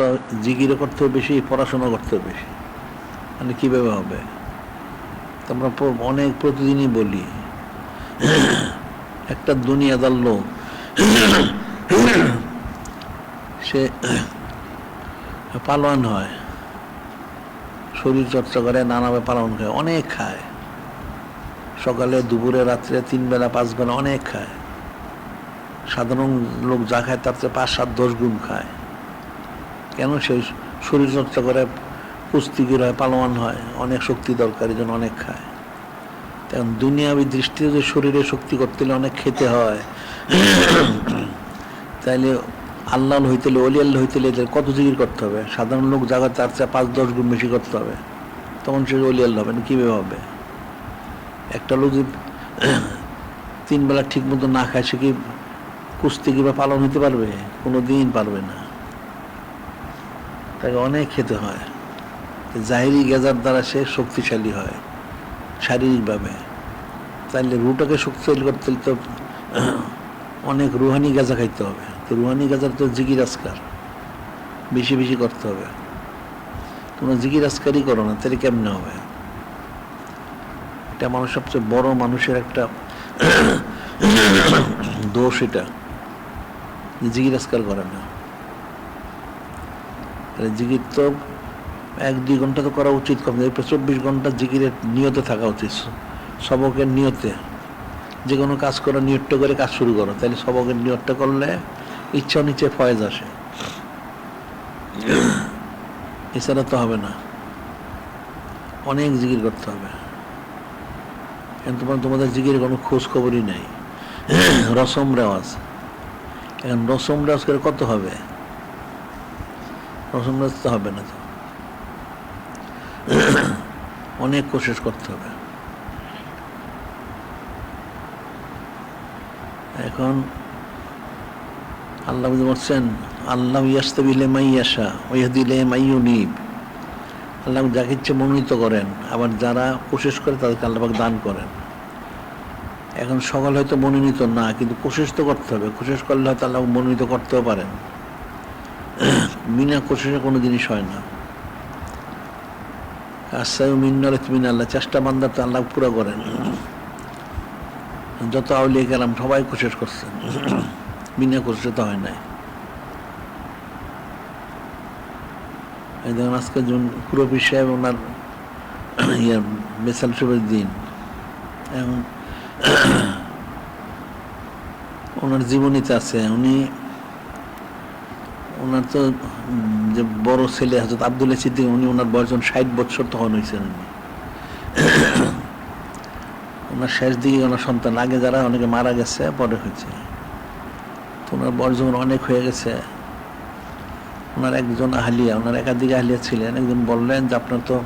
তো জিকিরও করতে হবে বেশি, পড়াশোনা করতে হবে বেশি, মানে কীভাবে হবে? আমরা অনেক প্রতিদিনই বলি, একটা দুনিয়াদার লোক সে পালোয়ান হয়, শরীর চর্চা করে, নানাভাবে পালন খায়, অনেক খায়, সকালে দুপুরে রাত্রে 3 বেলা 5 বেলা অনেক খায়। সাধারণ লোক যা খায় তার চেয়ে 5-7-10 গুণ খায়। কেন? সেই শরীর চর্চা করে, কুস্তিগির হয়, পালোয়ান হয়, অনেক শক্তি দরকার, এই জন্য অনেক খায়। তখন দুনিয়াবী দৃষ্টিতে যে শরীরে শক্তি করতে হলে অনেক খেতে হয়, তাইলে আল্লাহ হইতে হলে, অলি আল্লাহ হইতে হলে এদের কত জিকির করতে হবে? সাধারণ লোক জায়গা তার চেয়ে 5-10 গুণ বেশি করতে হবে, তখন সে অলি আল্লাহ হবে না। কীভাবে হবে? একটা লোক যদি 3 বেলা ঠিক মতো না খায়, সে কি কুস্তিগির বা পালন হইতে পারবে? কোনো দিন পারবে না। তাকে অনেক খেতে হয়। জাহিরি গেজার দ্বারা সে শক্তিশালী হয় শারীরিকভাবে। তাইলে রুটাকে শক্তিশালী করতে হলে তো অনেক রুহানি গাঁজা খাইতে হবে। তো রুহানি গাঁজার তো জিকির আজকার বেশি বেশি করতে হবে। তোমরা জিকির আজকারই করো না, তাহলে কেমনে হবে? এটা মানুষ সবচেয়ে বড় মানুষের একটা দোষ, এটা জিকির আজকার করে না। জিকির তো 1-2 ঘন্টা তো করা উচিত কম, 24 ঘন্টা জিকিরের নিয়তে থাকা উচিত। সবকের নিয়তে যে কোনো কাজ করা, নিয়তটা করে কাজ শুরু করো, তাহলে সবকের নিয়তটা করলে ইচ্ছা নিচে ফয়েজ আসে, এছাড়া তো হবে না। অনেক জিকির করতে হবে। কিন্তু তোমাদের জিকিরের কোনো খোঁজ খবরই নাই। রসম রেওয়াজ, এখন রসম রেওয়াজ করে কত হবে? রসম রেওয়াজ তো হবে না, তো অনেক কোশিশ করতে হবে। এখন আল্লাহ বলছেন, আল্লাহ ইয়াস্তাবিলে মাইয়াশা ওয়াহদিলে মাইয়ুনিব, আল্লাহ যাকে ইচ্ছে মনোনীত করেন, আবার যারা কোশিশ করে তাদেরকে আল্লাহ পাক দান করেন। এখন সকল হয়তো মনোনীত না, কিন্তু কোশিশ তো করতে হবে। কোশিশ করলে হয়তো আল্লাহ মনোনীত করতেও পারেন। বিনা কোশিশে কোনো জিনিস হয় না। আসাই মিন্নাল ইতমিন, আল্লাহ চেষ্টা বান্দার তো আল্লাহ পুরো করেন। যত আউলিয়া কেরাম সবাই কোশিশ করছেন, বিনা কোশিশে তো হয় নাই। এই দেখুন আজকে যেমন পুরো পীর সাহেব ওনার বেসাল শরীফের দিন, এখন ওনার জীবনীতে আছে, ওনার তো যে বড় ছেলে হযরত আব্দুল্লাহ সিদ্দিক, উনি ওনার বয়স 60 বছর তখন হয়েছেন। ওনার শেষ দিকে ওনার সন্তান, আগে যারা অনেকে মারা গেছে, পরে হয়েছে। তো ওনার বয়স যখন অনেক হয়ে গেছে, ওনার একজন আহলিয়া, ওনার একাধিক আহলিয়া ছিলেন, একজন বললেন যে আপনার তো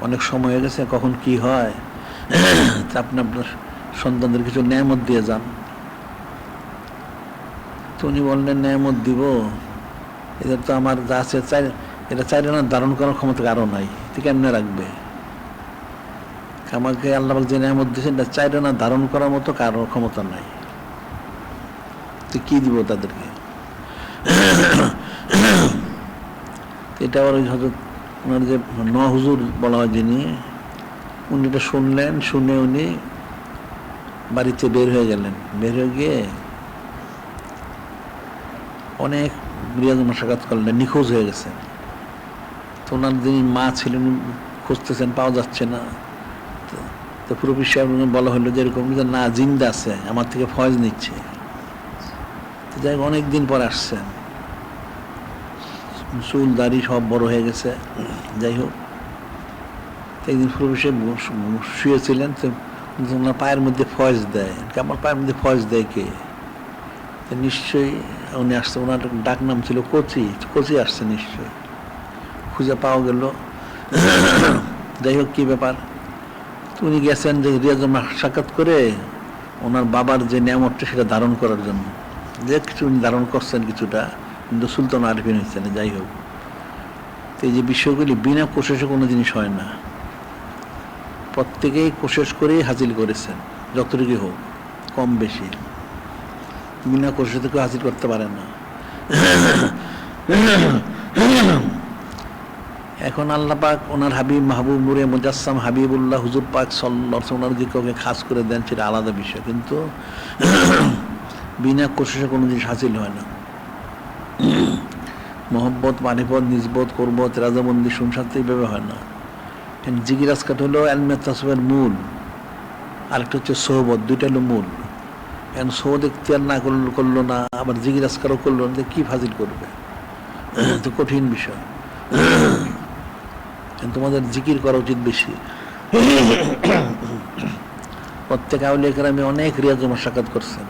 অনেক সময় হয়ে গেছে, কখন কি হয়, আপনি আপনার সন্তানদের কিছু নেয়ামত দিয়ে যান। তো উনি বললেন, নেয়ামত দিব? এদের তো আমার যা আছে এটা চাইলে না ধারণ করার ক্ষমতা কারো নাই, ঠিক কেমনে রাখবে? আমাকে আল্লাহ যে নেয়ামত দিয়েছেন, এটা চাইলে না ধারণ করার মতো কারোর ক্ষমতা নাই, তো কি দিব তাদেরকে? এটা আবার হযরত ওনার যে হুজুর বলা হয় যিনি, উনি এটা শুনলেন, শুনে উনি বাড়িতে বের হয়ে গেলেন। বের হয়ে গিয়ে অনেক রিয়াজ মাশাকাত করলেন, নিখোঁজ হয়ে গেছেন। তো ওনার যিনি মা ছিলেন খুঁজতেছেন, পাওয়া যাচ্ছে না। তো পুরো বিষয় বলা হলো যে এরকম না, জিন্দা আছে, আমার থেকে ফয়েজ নিচ্ছে। তো যাই হোক, অনেকদিন পর আসছেন, চুল দাড়ি সব বড় হয়ে গেছে। যাই হোক, একদিন পুরো বিষয় শুয়েছিলেন, তো ওনার পায়ের মধ্যে ফয়েজ দেয়। আমার পায়ের মধ্যে ফয়েজ দেয় কে? নিশ্চয়ই উনি আসছে, ওনার ডাক নাম ছিল কচি, কচি আসছে নিশ্চয়ই, খুঁজে পাওয়া গেল। যাই হোক, কি ব্যাপার? উনি গেছেন যে রিয়াজ সাক্ষাৎ করে ওনার বাবার যে নিয়ামতটা সেটা ধারণ করার জন্য, যে কিছু উনি ধারণ করছেন কিছুটা, কিন্তু সুলতান আরিফিন হচ্ছেন। যাই হোক, তো এই যে বিষয়গুলি বিনা কোশিশে কোনো জিনিস হয় না, প্রত্যেকেই কোশিশ করেই হাসিল করেছেন, যতটুকু হোক কম বেশি। বিনা কোশিশে কেউ হাসিল করতে পারে না। এখন আল্লাহ পাক ওনার হাবিব মাহবুব নূরে মুজাসসাম হাবিবুল্লাহ হুজুর পাক সাল্লাল্লাহু আলাইহি ওনার দিকে খাস করে দেন, সেটা আলাদা বিষয়। কিন্তু বিনা কোশিশে কোনো জিনিস হাসিল হয় না। মোহব্বত, মারিফত, নিজবত, কুরবত, রাজামন্দি, শুনশান্তি এইভাবে হয় না। জিকির আজকার হলো ইলমে তাসawwুফের মূল, আরেকটা হচ্ছে সোহবত, দুইটা হলো মূল। এখন সোহবত ইখতিয়ার না করলো না, আবার জিকির আজকারও করলো না, কি ফাজিল করবে? তো কঠিন বিষয়। তোমাদের জিকির করা উচিত বেশি। প্রত্যেক আউলিয়া কেরামে অনেক রিয়াজ সাক্ষাৎ করছেন।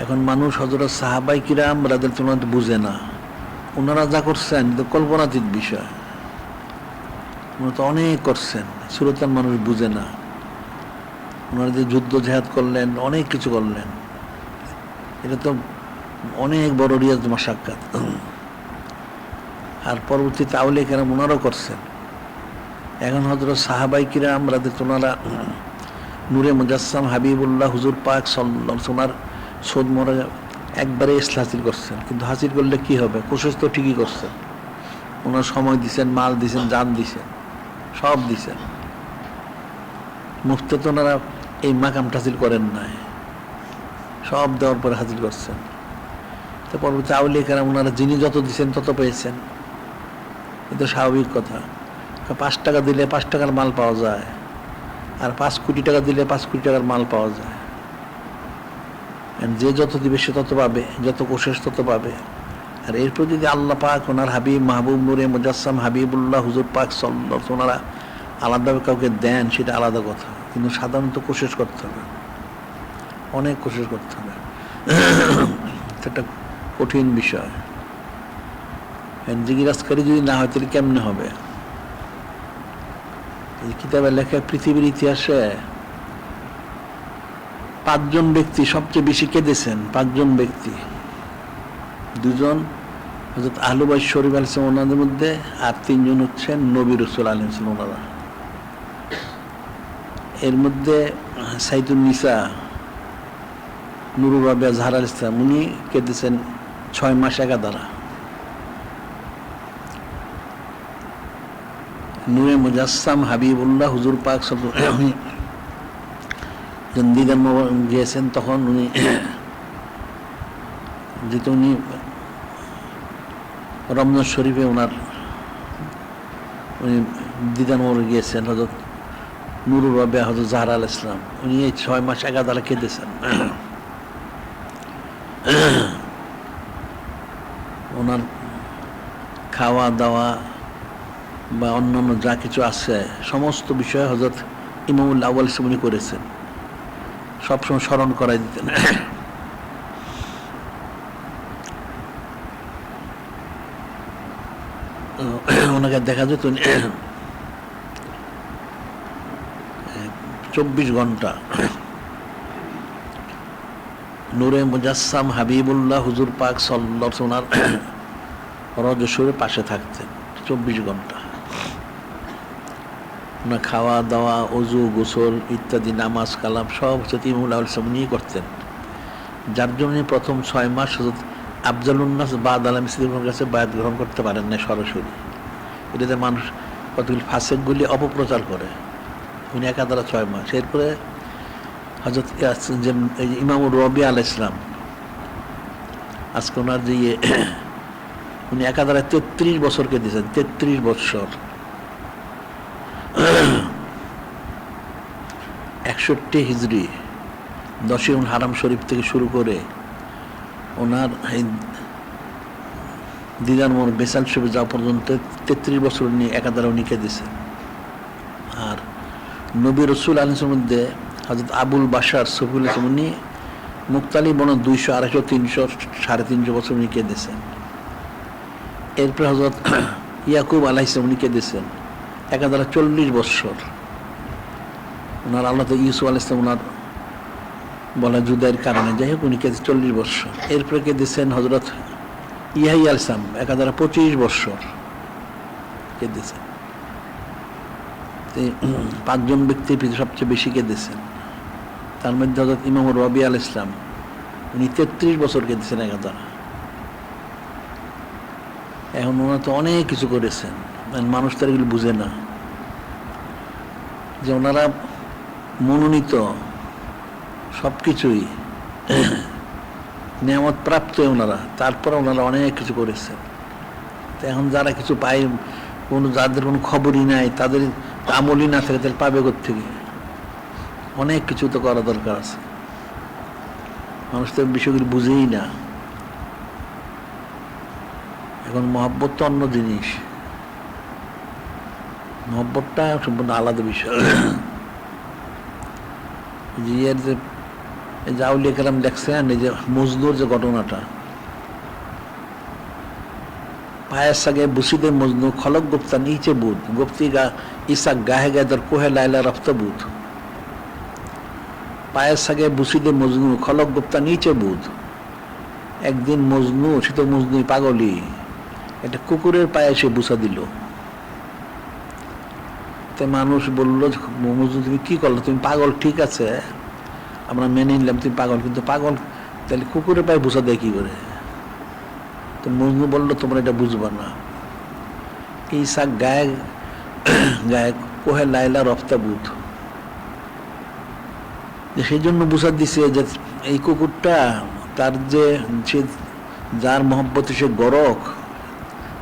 এখন মানুষ হযরত সাহাবায়ে কিরাম রাদিয়াল্লাহু আনহুম বুঝে না, ওনারা যা করছেন তো কল্পনাতীত বিষয়। ওনারা তো অনেক করছেন, সুরতান মানুষ বুঝে না। ওনারা যে যুদ্ধ জেহাদ করলেন, অনেক কিছু করলেন, এটা তো অনেক বড় রিয়াজ সাক্ষাৎ। আর পরবর্তীতে আউলিয়া কেরাম ওনারাও করছেন। এখন হযরত সাহাবায়ে কিরাম রাদিয়াল্লাহু আনহুম নূরে মুজাসসাম হাবিবুল্লাহ হুজুর পাক সাল্লাল্লাহু আলাইহি ওয়াসাল্লাম সোদ মরা একবারে ইসলাম হাসিল করছেন। কিন্তু হাসিল করলে কি হবে? কোশিশ তো ঠিকই করছেন, ওনার সময় দিছেন, মাল দিছেন, জান দিছেন, সব দিছেন। মুফতি তো ওনারা এই মাকামটা হাসিল করেন নাই, সব দেওয়ার পরে হাসিল করছেন। তো পরবর্তী আউলিয়া কেরাম ওনারা যিনি যত দিছেন তত পেয়েছেন, এটা স্বাভাবিক কথা। 5 টাকা দিলে 5 টাকার মাল পাওয়া যায়, আর 5 কোটি টাকা দিলে 5 কোটি টাকার মাল পাওয়া যায়। যে যত দিবে সে তত পাবে, যত কোশিশ তত পাবে। আর এরপর যদি আল্লাহ পাক ওনার হাবিব মাহবুব নূরে মুজাসসাম হাবিবুল্লাহ হুজুর পাক সাল্লাল্লাহু আলাইহি ওয়াসাল্লাম ওনারা আলাদাভাবে কাউকে দেন, সেটা আলাদা কথা। কিন্তু সাধারণত কোশিশ করতে হবে, অনেক কোশিশ করতে হবে। সেটা কঠিন বিষয়। জিকির আজকারি যদি না হয় তাহলে কেমনে হবে? এই কিতাবে লেখা পৃথিবীর ইতিহাসে 5 জন ব্যক্তি সবচেয়ে বেশি কেঁদেছেন। 5 জন ব্যক্তি, 2 জন হযরত আহলু বাইত শরীফ আলাইহিস সালাম ওনাদের মধ্যে, আর 3 জন হচ্ছেন নবী রাসূল আলাইহিস সালাম ওনারা। এর মধ্যে সাইদুন নিসা নুরুল রাবিয়া জাহরা আলাইহিস সালাম উনি কেঁদেছেন 6 মাস একাধারা। নূরে মুজাসসাম হাবিবুল্লাহ হুজুর পাক সাল্লাল্লাহু আলাইহি দিদার গিয়েছেন, তখন উনি যেহেতু উনি রমজান শরীফে ওনার উনি দিদার গিয়েছেন, হযরত নুরুল রাবিয়া হযরত জাহরা আলাইহিস সালাম, উনি এই 6 মাস একাধারা কেঁদেছেন। ওনার খাওয়া দাওয়া বা অন্যান্য যা কিছু আছে সমস্ত বিষয়ে হযরত ইমামুল আউয়াল উনি করেছেন, সবসময় স্মরণ করাই দিতেন। ওনাকে দেখা যেত 24 ঘন্টা নূরে মুজাসসাম হাবিবুল্লাহ হুজুর পাক সাল্লাল্লাহু আলাইহি ওনার রজসুরের পাশে থাকতেন 24 ঘন্টা। ওনার খাওয়া দাওয়া, ওযু, গোসল ইত্যাদি, নামাজ কালাম সব হচ্ছে ইমামুল আউয়াল নিয়ে করতেন। যার জন্য প্রথম 6 মাস হযরত আফজালুন নাস বাদ আলামী সিদ্দিকের কাছে বায়াত গ্রহণ করতে পারেন না সরাসরি। এটাতে মানুষ কতগুলি ফাসেকগুলি অপপ্রচার করে। উনি একাধারা 6 মাস। এরপরে হযরত যে ইমামুর রবিয়া আলাইহিস সালাম, আজকে ওনার যে উনি একাধারা 33 বছরকে দিয়েছেন, 33 বছর। 61 হিজরি 10 হারাম শরীফ থেকে শুরু করে ওনার দিদার মোর বেসাল শরীফে যাওয়া পর্যন্ত 33 বছর উনি একাধারা উনি কেঁদেছেন। আর নবী রাসূল আলাইহিস সালামের মধ্যে হযরত আবুল বাশার সফিউল ইসলাম উনি মুক্তালি বন 200, 250, 300, 350 বছর উনি কেঁদেছেন। এরপর হযরত ইয়াকুব আলাইহিস সালাম উনি কেঁদেছেন একাধারা 40 বছর। ওনার আল্লাহ তো ইউসুফ আলাইহিস সালাম ওনার বলা জুদাইয়ের কারণে, যাই হোক উনি কেঁদে 40 বছর। এরপরে কেঁদেছেন হযরত ইয়াহিয়া আলাইহিস সালাম একাধারা 25 বছর কেঁদেছেন। 5 জন ব্যক্তি সবচেয়ে বেশি কেঁদেছেন। তার মধ্যে হযরত ইমাম রবিয়া আলাইহিস সালাম উনি 33 বছর কেঁদেছেন একাধারা। এখন ওনারা তো অনেক কিছু করেছেন, মানুষ তার এগুলো বুঝে না যে ওনারা মনোনীত সব কিছুই নিয়ামত প্রাপ্ত ওনারা, তারপরে ওনারা অনেক কিছু করেছেন। তো এখন যারা কিছু পায়, যাদের কোনো খবরই নাই, তাদের আমলই না থাকে, তাহলে পাবে কোত্থেকে? অনেক কিছু তো করা দরকার আছে। মানুষ তো বিষয়গুলি বুঝেই না। এখন মহব্বত তো অন্য জিনিস, মহব্বতটা সম্পূর্ণ আলাদা বিষয়। যে আউলিয়া কেরাম দেখছেন, এই যে মজনুর যে ঘটনাটা, পায়ের সাগে বুসিদে মজনু খলক গুপ্তা নিচে বুধ গুপ্তি গা ইসা গাহে গায়ে কোহে লাইলা রফত বুধ। পায়ের সাগে বুসিদে মজনু খলক গুপ্তা নিচে বুধ। একদিন মজনু, সে তো মজনু পাগলি, একটা কুকুরের পায়ে সে বুসা দিল। তো মানুষ বলল, মজনু তুমি কি করলো? তুমি পাগল, ঠিক আছে আমরা মেনে নিলাম তুমি পাগল, কিন্তু পাগল তাহলে কুকুরের পায়ে বুসা দেয় কি করে? তো মজনু বললো, তোমরা এটা বুঝবা না। ঈসা গায়ে গায়ে কোহে লাইলা রফতা বুধ, সেই জন্য বুঝা দিছে যে এই কুকুরটা তার যে সে যার মহব্বতে সে গরক,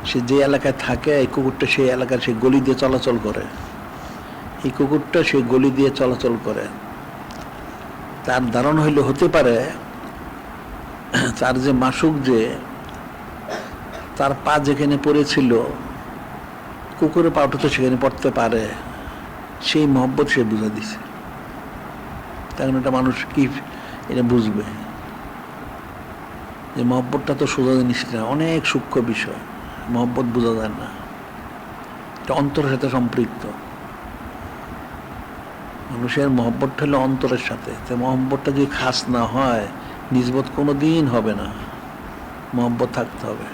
সে যে এলাকায় থাকে, এই কুকুরটা সেই এলাকার সে গলি দিয়ে চলাচল করে। এই কুকুরটা সেই গলি দিয়ে চলাচল করে। তার ধারণা হইলে হতে পারে তার যে মাসুক, যে তার পা যেখানে পড়েছিল, কুকুরের পাটা তো সেখানে পড়তে পারে, সেই মহব্বত সে বুঝা দিছে। তখন এটা মানুষ কি এটা বুঝবে যে মহব্বতটা তো সোজা জিনিস না, অনেক সূক্ষ্ম বিষয়, মহব্বত বোঝা যায় না, এটা অন্তরের সাথে সম্পৃক্ত। মানুষের মহব্বতটা হলো অন্তরের সাথে। তো মহব্বতটা যদি খাস না হয়, নিজবত কোনো দিন হবে না, মহব্বত থাকতে হবে।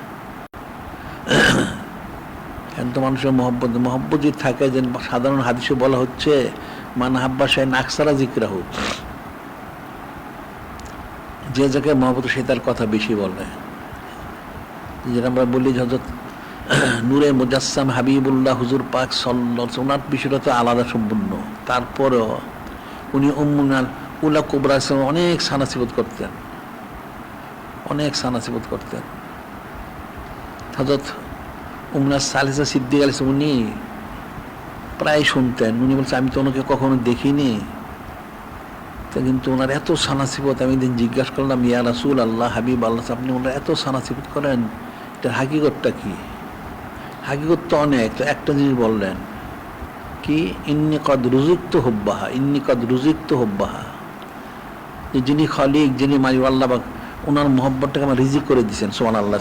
এখন তো মানুষের মহব্বত যদি থাকে, যে সাধারণ হাদিসে বলা হচ্ছে মান হাব্বা শাইন আকসারা যিকরাহু, যে জায়গায় মহব্বত সে তার কথা বেশি বলে। যেটা আমরা বলি হযরত নূরে মুজাসসাম হাবিবুল্লাহ হুজুর পাক সাল্লাল্লাহু আলাইহি ওয়াসাল্লাম, ওনার বিষয়টা তো আলাদা সম্পূর্ণ। তারপরেও উনি উম্মুল উলা কুবরা অনেক সানাসিবত করতেন, অনেক সানাসিবত করতেন। হযরত উম্মুল সালিসা সিদ্দিক আলাইহিস সালাম উনি প্রায় শুনতেন। উনি বলছেন, আমি তো ওনাকে কখনো দেখিনি, তা কিন্তু ওনার এত সানাসিবত। আমি দিন জিজ্ঞাসা করলাম, ইয়া রাসূল আল্লাহ, হাবিব আল্লাহ, আপনি ওনার এত সানাসিবত করেন, এটার হাকিকতটা কি? হাকিকত তো অনেক। তো একটা জিনিস বললেন কি, ইন্নী কদ রুজিকতু হুব্বাহা, ইন্নী কদ রুজিকতু হুব্বাহা, যে যিনি খালিক, যিনি মালিক আল্লাহ, ওনার মহব্বতটাকে আমার রিজিক করে দিয়েছেন। সুবহানাল্লাহ।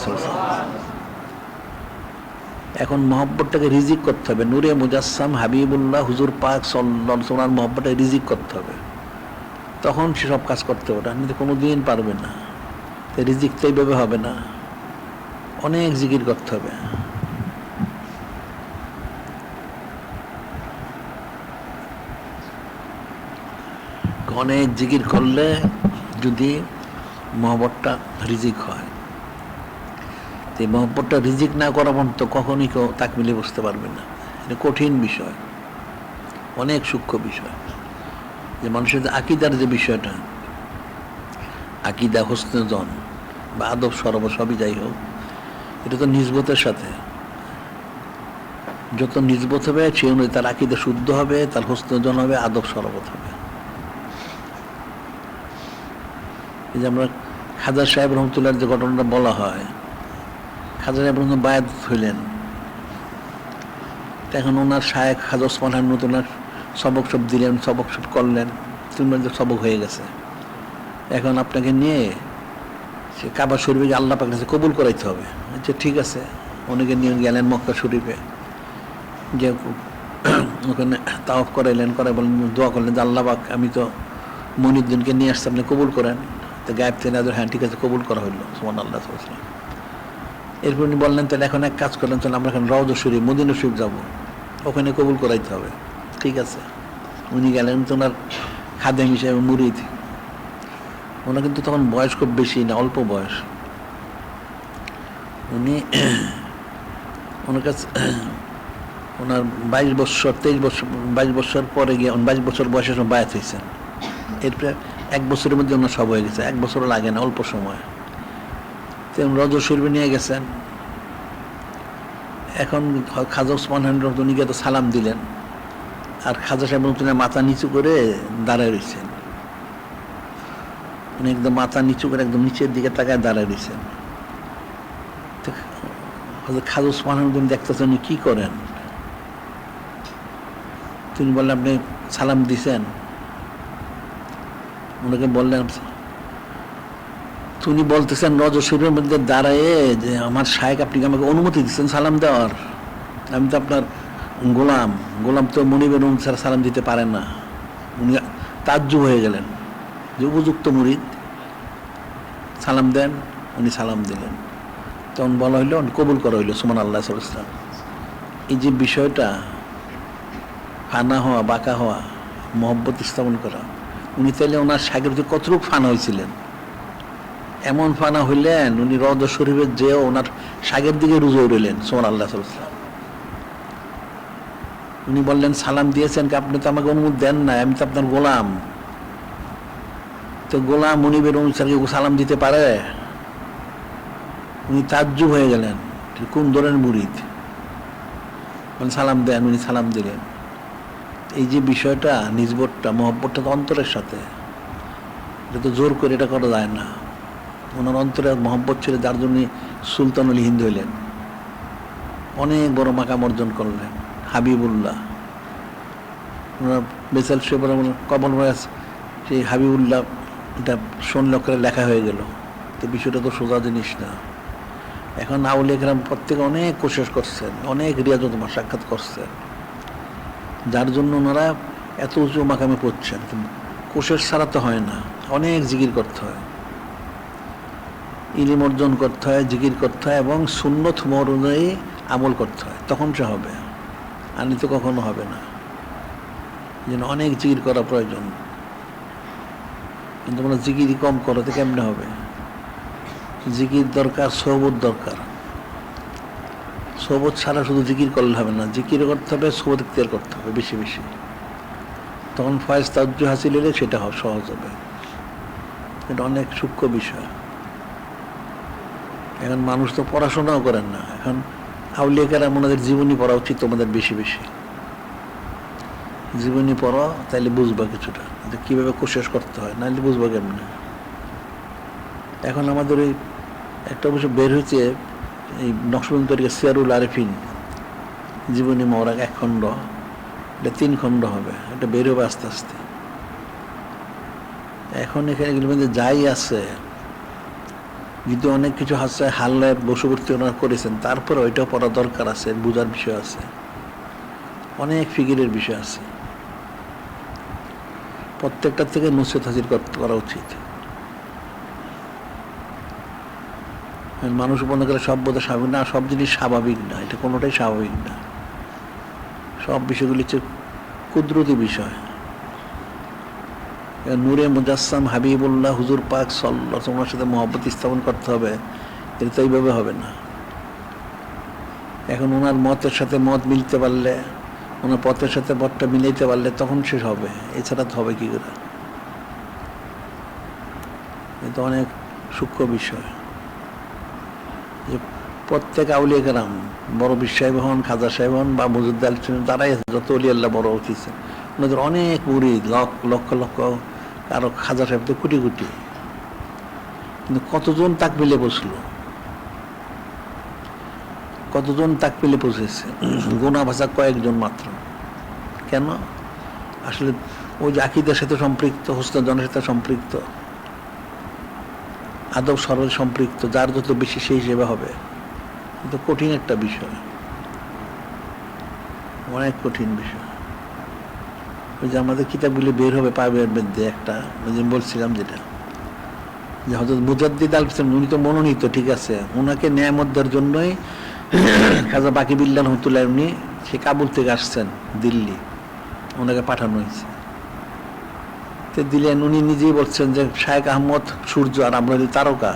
এখন মহব্বতটাকে রিজিক করতে হবে। নূরে মুজাসসাম হাবিবুল্লাহ হুজুর পাক সাল্লাল্লাহু আলাইহি ওয়াসাল্লাম মহব্বতটাকে রিজিক করতে হবে, তখন সে সব কাজ করতে হবে। আপনি তো কোনো দিন পারবেন না। তো রিজিক তো এইভাবে হবে না, অনেক জিকির করতে হবে। অনেক জিকির করলে যদি মহব্বতটা রিজিক হয়, এই মহব্বতটা রিজিক না করা পর্যন্ত কখনই কেউ তাক মিলে বসতে পারবে না। এটা কঠিন বিষয়, অনেক সূক্ষ্ম বিষয়। যে মানুষের আকিদার যে বিষয়টা, আকিদা হোসনে জন বা আদব সরব সবই যাই হোক, এটা তো নিজবতের সাথে। যত নিজবত হবে সে অনুযায়ী তার আকিদা শুদ্ধ হবে, তার হোসনে জন হবে, আদব সরবত হবে। এই যে আমরা খাজা সাহেব রহমতুল্লাহর যে ঘটনাটা বলা হয়, খাজা সাহেব রহমতুল্লাহ বায়াত হইলেন, এখন ওনার শায়েখ খাজা ওসমান রহমতুল্লাহ সবক সব দিলেন, সবক সব করলেন, 3 মাস সবক হয়ে গেছে। এখন আপনাকে নিয়ে সে কাবা শরীফে আল্লাহ পাকের কাছে কবুল করাইতে হবে। আচ্ছা ঠিক আছে, অনেকে নিয়ে গেলেন মক্কা শরীফে, যে ওখানে তাওয়াফ করাইলেন, করে বলেন, দোয়া করলেন যে আল্লাহ পাক, আমি তো মনিউদ্দিনকে নিয়ে আসছি, আপনি কবুল করেন। তো গায়েব থেকে হ্যাঁ ঠিক আছে, কবুল করা হইলো। সুবহানাল্লাহ। এরপর উনি বললেন, তাহলে এখন এক কাজ করলেন, তাহলে আমরা এখন রওজা শরীফ মদিনা শরীফ যাবো, ওখানে কবুল করাইতে হবে। ঠিক আছে, উনি গেলেন। তো ওনার খাদেম হিসেবে মুরিদ, ওনার কিন্তু তখন বয়স খুব বেশি না, অল্প বয়স। উনি ওনার কাছে ওনার 22 বছর 22 বছর পরে গিয়ে 22 বছর বয়সে সব বায়াত হয়েছেন। এরপরে 1 বছরের মধ্যে ওনার সব হয়ে গেছে, 1 বছরও লাগে না, অল্প সময়। তো রজব শরীফে নিয়ে গেছেন। এখন খাজা ওসমান হানি উনি গিয়ে তো সালাম দিলেন, আর খাজা সাহেব উনি মাথা নিচু করে দাঁড়ায় রয়েছেন। উনি একদম মাথা নিচু করে একদম নিচের দিকে তাকায় দাঁড়ায় রয়েছেন। খাজা ওসমান হানি উনি দেখতেছেন উনি কী করেন। তিনি বললেন আপনি সালাম দিছেন? ওনাকে বললেন, তিনি বলতেছেন রজব শরীফের মধ্যে দাঁড়ায়ে যে আমার শায়েখ আপনি আমাকে অনুমতি দিচ্ছেন সালাম দেওয়ার, আমি তো আপনার গোলাম, গোলাম তো মনিবের ছাড়া সালাম দিতে পারেন না। উনি তাজ্জুব হয়ে গেলেন যে উপযুক্ত মুরিদ, সালাম দেন। উনি সালাম দিলেন, তখন বলা হইলো কবুল করা হইলো সুবহানাল্লাহ সাল্লাল্লাহু আলাইহি ওয়াসাল্লাম। এই যে বিষয়টা ফানা হওয়া, বাঁকা হওয়া, মহব্বত স্থাপন করা, উনি তাইলে ওনার শায়েখের যে কতটুকু ফানা হয়েছিলেন, এমন ফানা হইলেন উনি রওজা শরীফের যেও ওনার শায়েখের দিকে রুজু রইলেন সুবহানাল্লাহ সাল্লাল্লাহু আলাইহি ওয়াসাল্লাম। উনি বললেন সালাম দিয়েছেন কি? আপনি তো আমাকে অনুমতি দেন না, আমি তো আপনার গোলাম। তো গোলাম মনিবের অনুসারী সালাম দিতে পারে? উনি তাজ্জুব হয়ে গেলেন, কোন ধরনের মুরিদ, সালাম দেন। উনি সালাম দিলেন। এই যে বিষয়টা, নিজবতটা, মহব্বতটা তো অন্তরের সাথে, এটা তো জোর করে এটা করা যায় না। ওনার অন্তরে মহব্বত ছিল, যার জন্য সুলতানুল হিন্দ হইলেন, অনেক বড় মাকাম অর্জন করলেন। হাবিবুল্লাহ, ওনার বেসাল শেবর কমল ভয়াস, সেই হাবিবুল্লাহ এটা শুনল করে লেখা হয়ে গেল। তো বিষয়টা তো সোজা জিনিস না। এখন আউলিয়া কেরাম প্রত্যেকে অনেক কোশিশ করছেন, অনেক রিয়াজত সাক্ষাৎ করছেন, যার জন্য ওনারা এত উঁচু মাকামে পড়ছেন। কোশিশ ছাড়া তো হয় না, অনেক জিকির করতে হয়, ইলম অর্জন করতে হয়, জিকির করতে হয়, এবং সুন্নত অনুযায়ী আমল করতে হয়, তখন সে হবে। আনি তো কখনো হবে না। যেন অনেক জিকির করা প্রয়োজন, কিন্তু তোমরা জিকিরই কম করো তো কেমনে হবে? জিকির দরকার, সোহবত দরকার। সোহবত ছাড়া শুধু জিকির করলে হবে না, জিকির করতে হবে, সোহবত ইখতিয়ার করতে হবে বেশি বেশি। তখন ফয়েজ তাওজ্জুহ হাসিল হলে সেটা সহজ হবে। এটা অনেক সূক্ষ্ম বিষয়। এখন মানুষ তো পড়াশোনাও করেন না। এখন আউলিয়া কেরাম ওনাদের জীবনী পড়া উচিত তোমাদের বেশি বেশি। জীবনী পড়ো, তাইলে বুঝবা কিছুটা যে কীভাবে কোশিশ করতে হয়, নাহলে বুঝবা কেমনে। এখন আমাদের ওই একটা অবশ্য বের হয়েছে, এই নকশবন্দি তরিকা সিয়ারুল আরিফিন জীবনী মওরাক 1 খণ্ড, এটা 3 খণ্ড হবে, এটা বের হবে আস্তে আস্তে। এখন এখানে এগুলোর মধ্যে যাই আছে, যদি অনেক কিছু আছে হাল্লার বশবর্তী ওনারা করেছেন, তারপরে ওইটাও পড়া দরকার আছে, বোঝার বিষয় আছে, অনেক ফিকিরের বিষয় আছে। প্রত্যেকটার থেকে নসিহত হাজির করা উচিত। মানুষ মনে করে সব বোধ স্বাভাবিক না, সব জিনিস স্বাভাবিক না, এটা কোনোটাই স্বাভাবিক না। সব বিষয়গুলি হচ্ছে কুদরতি বিষয়। নূরে মুজাসসাম হাবিবুল্লাহ হুজুর পাক সাল্লাল্লাহু আলাইহি ওয়াসাল্লামের সাথে মহব্বত স্থাপন করতে হবে, এটা তো এইভাবে হবে না। এখন ওনার মতের সাথে মত মিলতে পারলে, ওনার পথের সাথে পথটা মিলাইতে পারলে তখন শেষ হবে, এছাড়া তো হবে কি করে? এটা অনেক সূক্ষ্ম বিষয়। যে প্রত্যেক আউলিয়া কেরাম, বড় পীর সাহেব হন, খাজা সাহেব হন, বা মুজুদ্দিন আলী ছিলেন, তারাই যত অলি আল্লাহ বড় উচিত, ওনাদের অনেক মুরিদ, লক্ষ লক্ষ, কারো খাজা সাহেব তো কোটি কোটি, কিন্তু কতজন তাকবিলে বসলো, কতজন তাকবিলে পৌঁছেছে? গোনা ভাষা কয়েকজন মাত্র। কেন? আসলে ওই যে আকিদার সাথে সম্পৃক্ত, হোসনে জনের সাথে সম্পৃক্ত, আদব সরল সম্পৃক্ত, যার যত বেশি সেই হিসেবে হবে। কিন্তু কঠিন একটা বিষয়, অনেক কঠিন বিষয়। ওই যে আমাদের কিতাবগুলি বের হবে পাবের মধ্যে একটা, ওই যে বলছিলাম যেটা, যে হযরত মুজাদ্দিদ আল ইসলাম, উনি তো মনোনীত, ঠিক আছে, ওনাকে নেয়ামত দেওয়ার জন্যই খাজা বাকি বিল্লাহ রহমতুল্লাহ উনি সে কাবুল থেকে আসছেন দিল্লি, ওনাকে পাঠানো হয়েছে। তো দিলেন, উনি নিজেই বলছেন যে শায়েখ আহমদ সূর্য আর আমরা হলি তারকা।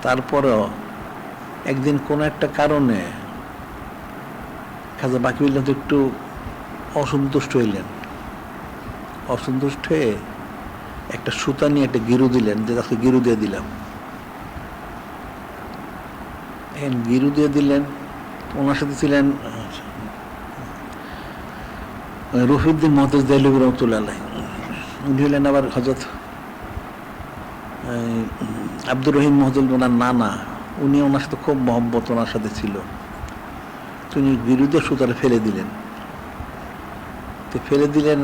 তারপরেও একদিন কোনো একটা কারণে খাজা বাকিউল্লাহ তো একটু অসন্তুষ্ট হইলেন। অসন্তুষ্ট হয়ে একটা সুতা নিয়ে একটা গিরু দিলেন, যে তাকে গিরু দিয়ে দিলাম। গিরু দিয়ে দিলেন। ওনার সাথে ছিলেন রফিউদ্দিন মহতাজ দেহলভী রহমতুল্লাহ আলাইহ। উনি হলেন আবার হযরত আব্দুর রহিম মহতাজ ওনার নানা, উনি ওনার সাথে খুব মহব্বত ওনার সাথে ছিল। তিনি গিরু দিয়ে সুতাটা ফেলে দিলেন। তো ফেলে দিলেন,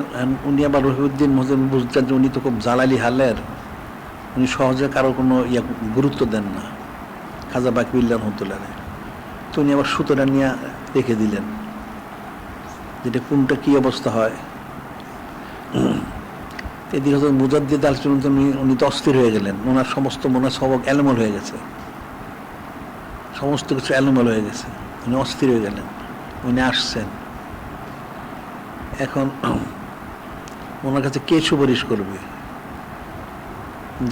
উনি আবার রফিউদ্দিন মহতাজ বুঝতেন যে উনি তো খুব জালালি হালের, উনি সহজে কারো কোনো গুরুত্ব দেন না, খাজা বাকিউল্লাহ রহমতুল্লাহ আলাইহ। তো উনি আবার সুতোটা নিয়ে রেখে দিলেন, যেটা কোনটা কী অবস্থা হয়। এদিকে হয়তো মুজাদ্দিদ আলোচনা উনি তো অস্থির হয়ে গেলেন, ওনার সমস্ত মনে সবক এলোমেল হয়ে গেছে, সমস্ত কিছু এলোমেল হয়ে গেছে, উনি অস্থির হয়ে গেলেন। উনি আসছেন, এখন ওনার কাছে কে সুপারিশ করবে,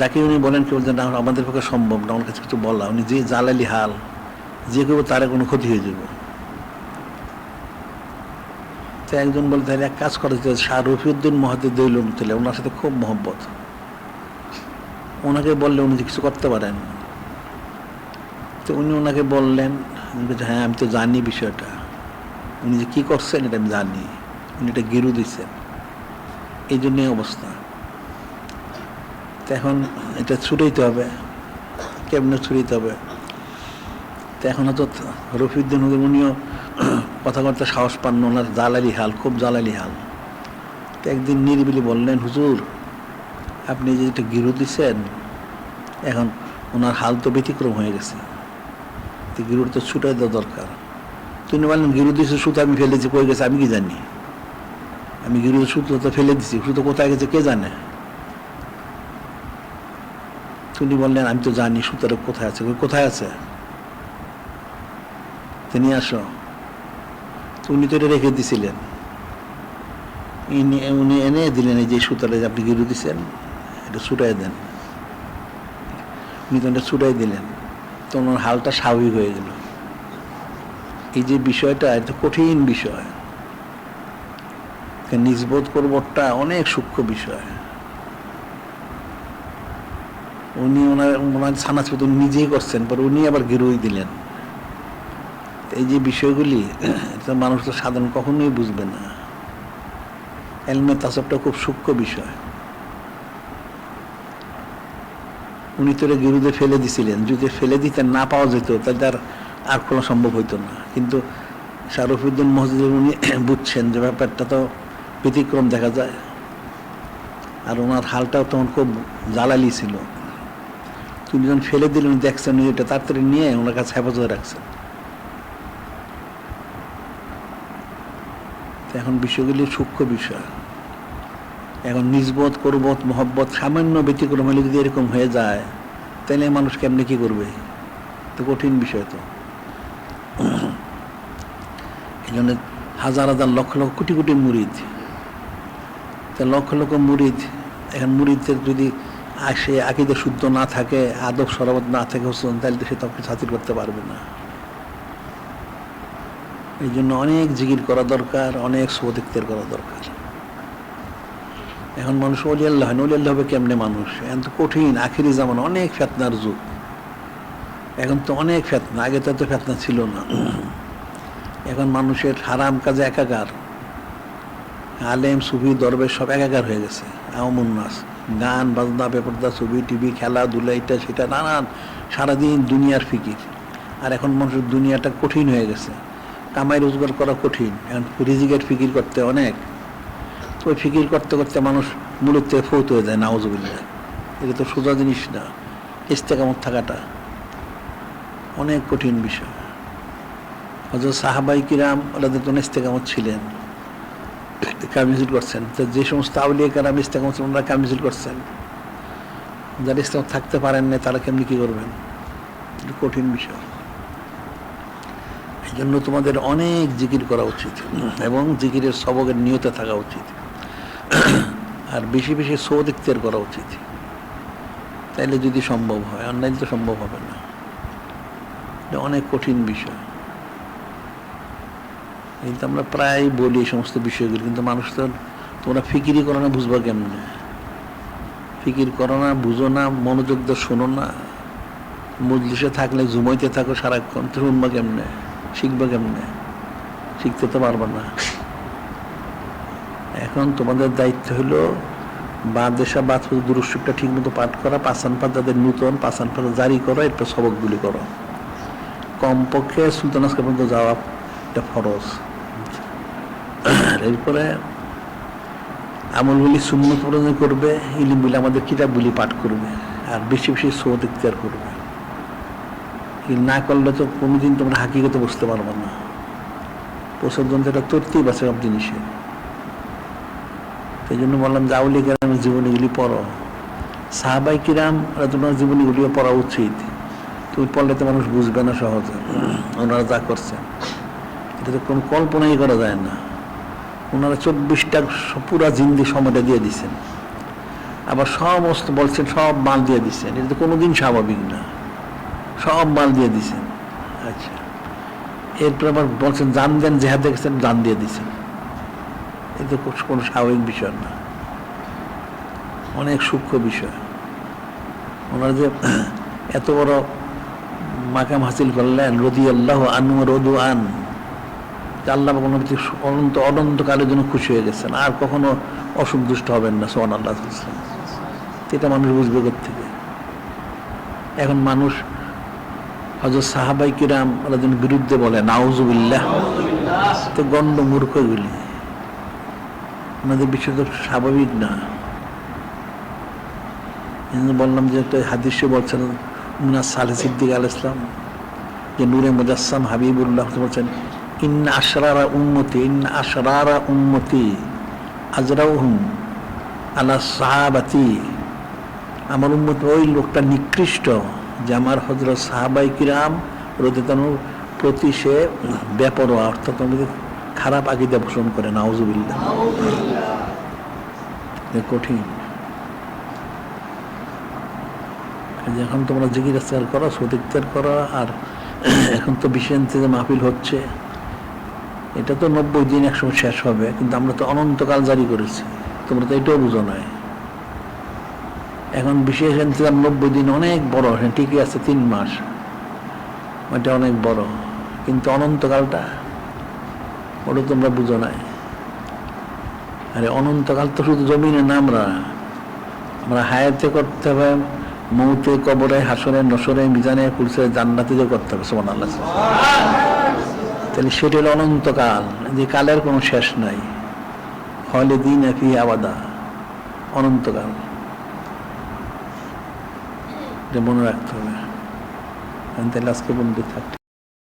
যাকে উনি বলেন কেউ যে না আমাদের পক্ষে সম্ভব না ওনার কাছে কিছু বলা, উনি যে জালালি হাল, যে কেউ তার কোনো ক্ষতি হয়ে যাবে। তো একজন বলে তাহলে এক কাজ করা যেত, শাহ রফিউদ্দিন মহতাজ দেহলভী রহমতুল্লাহ ওনার সাথে খুব মহব্বত, ওনাকে বললে উনি যে কিছু করতে পারেন। তো উনি ওনাকে বললেন, হ্যাঁ আমি তো জানি বিষয়টা, উনি যে কী করছেন এটা আমি জানি, উনি এটা গিরু দিচ্ছেন, এই জন্যই অবস্থা। তো এখন এটা ছুটাইতে হবে, কেমনে ছুটাইতে হবে। তো এখন হয়তো রফিউদ্দিন উনিও কথাবার্তা সাহস পান, ওনার জালালি হাল, খুব জালালি হাল। তো একদিন নিরিবিলি বললেন, হুজুর আপনি যে এটা গিরু দিচ্ছেন, এখন ওনার হাল তো ব্যতিক্রম হয়ে গেছে, তো গিরুর তো ছুটাই দেওয়া দরকার। তিনি বললেন গিরু দিয়েছে, সুতো আমি ফেলেছি, কই গেছে আমি কি জানি, আমি গিরুর সুতো তো ফেলে দিছি, সুতো কোথায় গেছে কে জানে। তিনি বললেন আমি তো জানি সুতোটা কোথায় আছে, কোথায় আছে তিনি আসো। উনি তো এটা রেখে দিছিলেন, উনি এনে দিলেন এই যে সুতাটা যে আপনি গিরু দিচ্ছেন এটা ছুটাই দেন। উনি তো এটা ছুটাই দিলেন, তো ওনার হালটা স্বাভাবিক হয়ে গেল। এই যে বিষয়টা এটা কঠিন বিষয়, নিজবোধ করবোটা অনেক সূক্ষ্ম বিষয়। উনি ওনার ছানাছুত নিজেই করছেন, পরে উনি আবার গিরুই দিলেন। এই যে বিষয়গুলি এটা মানুষ তো সাধারণ কখনোই বুঝবে না। এলমে তাসাবটা খুব সূক্ষ্ম বিষয়। উনি তো গিরুদে ফেলে দিছিলেন, যদি ফেলে দিতেন না পাওয়া যেত তাহলে আর কোনো সম্ভব হইতো না। কিন্তু শাহ রফিউদ্দিন মহতাজ উনি বুঝছেন যে ব্যাপারটা তো ব্যতিক্রম দেখা যায়, আর ওনার হালটাও তখন খুব জ্বালালি ছিল। তিনি যখন ফেলে দিলেন দেখছেন এটা তাড়াতাড়ি নিয়ে ওনার কাছে হেফাজতে রাখছেন। এখন বিষয়গুলি সূক্ষ্ম বিষয়। এখন নিজবোধ করবোধ মহব্বত সামান্য ব্যতিক্রম হলে যদি এরকম হয়ে যায় তাহলে মানুষ কেমনে কি করবে, তো কঠিন বিষয়। তো এই জন্য হাজার হাজার লক্ষ লক্ষ কোটি কোটি মুরিদ, তা লক্ষ লক্ষ মুরিদ, এখন মুরিদের যদি সে আকীদা শুদ্ধ না থাকে, আদব সরাবত না থাকে হোসেন, তাহলে তো সে তাকে হাসিল করতে পারবে না। এই জন্য অনেক জিকির করা দরকার, অনেক সৌদিকতের করা দরকার। এখন মানুষ ওলি আল্লাহ হয় না, ওলি আল্লাহ হবে কেমনে মানুষ, এখন তো কঠিন, আখিরি জামান, অনেক ফেতনার যুগ। এখন তো অনেক ফেতনা, আগে তো এত ফেতনা ছিল না। এখন মানুষের হারাম কাজে একাকার, আলেম সুফি দরবেশ সব একাকার হয়ে গেছে। আওয়ামুন্নাস, গান বাজনা বেপরদা, ছবি টিভি, খেলাধুলা, এটা সেটা নানান, সারাদিন দুনিয়ার ফিকির। আর এখন মানুষের দুনিয়াটা কঠিন হয়ে গেছে, কামাই রোজগার করা কঠিন, এখন রিজিকের ফিকির করতে অনেক। তো ওই ফিকির করতে করতে মানুষ মূলত থেকে ফৌত হয়ে যায়, নাউজুবিল্লাহ। এটা তো সোজা জিনিস না, ইস্তেকামত থাকাটা অনেক কঠিন বিষয়। হযরত সাহাবায়ে কিরাম ওনাদের তো ইস্তেকামত ছিলেন, কামিল করছেন। তো যে সমস্ত আউলিয়া কেরাম ইস্তেকামত ওনারা কামিল করছেন, যারা ইস্তেকামত থাকতে পারেন না তারা কেমনি কি করবেন, এটা কঠিন বিষয়। এই জন্য তোমাদের অনেক জিকির করা উচিত এবং জিকিরের সবকের নিয়তে থাকা উচিত, আর বেশি বেশি সৌদিকতের করা উচিত। তাইলে যদি সম্ভব হয়, অন্যায় তো সম্ভব হবে না। এটা অনেক কঠিন বিষয়। কিন্তু আমরা প্রায় বলি এই সমস্ত বিষয়গুলো, কিন্তু মানুষ তো তোমরা ফিকিরই করো না, বুঝবো কেমনে? ফিকির করো না, বুঝো না, মনোযোগ দিয়ে শোনো না, মজলিসে থাকলে ঝুমাইতে থাকো সারাক্ষণ, তো শুনবা কেমনে? শিখবা কেমনে? শিখতে তো পারবা না। এখন তোমাদের দায়িত্ব হলো বাদেশা বাদ দুরুশটা ঠিক মতো পাঠ করা, পাঁচান পাত যাদের নূতন পাঁচান পাত জারি করো, এরপর সবকগুলি করো। কমপক্ষে সুলতান আজকাল পর্যন্ত যাওয়া এটা ফরজ। এরপরে আমলগুলি সুন্নত প্রদান করবে, ইলিমগুলি আমাদের কিতাবগুলি পাঠ করবে, আর বেশি বেশি সৌদ ইখতিয়ার করবে। না করলে তো কোনোদিন তোমরা হাকিকতে বুঝতে পারবে না। প্রসাদ জন্য এটা তরতিব আছে সব জিনিসের। সেই জন্য বললাম যে আউলিয়া কিরামের জীবনীগুলি পড়ো, সাহাবাই কিরাম তোমার জীবনীগুলিও পড়া উচিত। তুমি পড়লে তো মানুষ বুঝবে না সহজে ওনারা যা করছেন, এটা তো কোনো কল্পনাই করা যায় না। ওনারা 24টা পুরা জিন্দি সময়টা দিয়ে দিচ্ছেন, আবার সমস্ত বলছেন সব মাল দিয়ে দিচ্ছেন, এটা তো কোনোদিন স্বাভাবিক না, সব মাল দিয়ে দিচ্ছেন। আচ্ছা, এরপর আবার বলছেন জান দেন, জেহাদ দেখেছেন, জান দিয়ে দিচ্ছেন, এটা কোনো স্বাভাবিক বিষয় না, অনেক সূক্ষ্ম বিষয়। ওনারা যে এত বড় মাকাম হাসিল করলেন, রাদিয়াল্লাহু আনহু রাদু আন, আল্লাহ অনন্ত অনন্তকালের জন্য খুশি হয়ে গেছেন, আর কখনো অসন্তুষ্ট হবেন না। সুবহানাল্লাহ, এটা মানুষ বুঝবে কোত্থেকে? এখন মানুষ হযরত সাহাবায়ে কিরাম রাদিয়াল্লাহু বিরুদ্ধে বলে নাউযুবিল্লাহ, তো গণ্ড মূর্খ এগুলি, আমাদের বিষয় তো স্বাভাবিক না। বললাম যে একটা হাদিসে বলছেন মুনা সালেহ সিদ্দিক আলাইহিস সালাম, যে নূরে মুজাসসাম হাবিবুল্লাহ বলছেন ইন্না আশরারা উম্মতি আজরাউহুম আলা সাহাবাতি, আমার উম্মত ওই লোকটা নিকৃষ্ট যে আমার হযরত সাহাবায়ে কিরাম রাদিয়াল্লাহু প্রতি সে বেপরোয়া, অর্থাৎ খারাপ আকীদা পোষণ করে। নাউযুবিল্লাহ, কঠিন। এখন তোমরা জিকির আজকার করো, সদিকতার করো, আর এখন তো বিশেষ যে মাহফিল হচ্ছে, এটা তো 90 দিন 100 শেষ হবে, কিন্তু আমরা তো অনন্তকাল জারি করেছি, তোমরা তো এটাও বুঝো নাই। এখন বিশেষ ইন্তজাম 90 দিন অনেক বড়, হ্যাঁ ঠিকই আছে, 3 মাস, ওইটা অনেক বড়, কিন্তু অনন্তকালটা ওটা তোমরা বুঝো নাই। আরে অনন্তকাল তো শুধু জমিনে না, আমরা হায়াতে করতে হবে, মৌতে, কবরে, হাসরে, নসরে, মিজানে, কুরসে, জান্নাতে যে করতে হবে। সুবহানাল্লাহ। তাহলে সেটা হলো অনন্তকাল, যে কালের কোনো শেষ নাই। খালিদিনা ফিহি আবাদা, অনন্তকাল, এটা মনে রাখতে হবে। তাহলে আজকে বন্ধু থাক।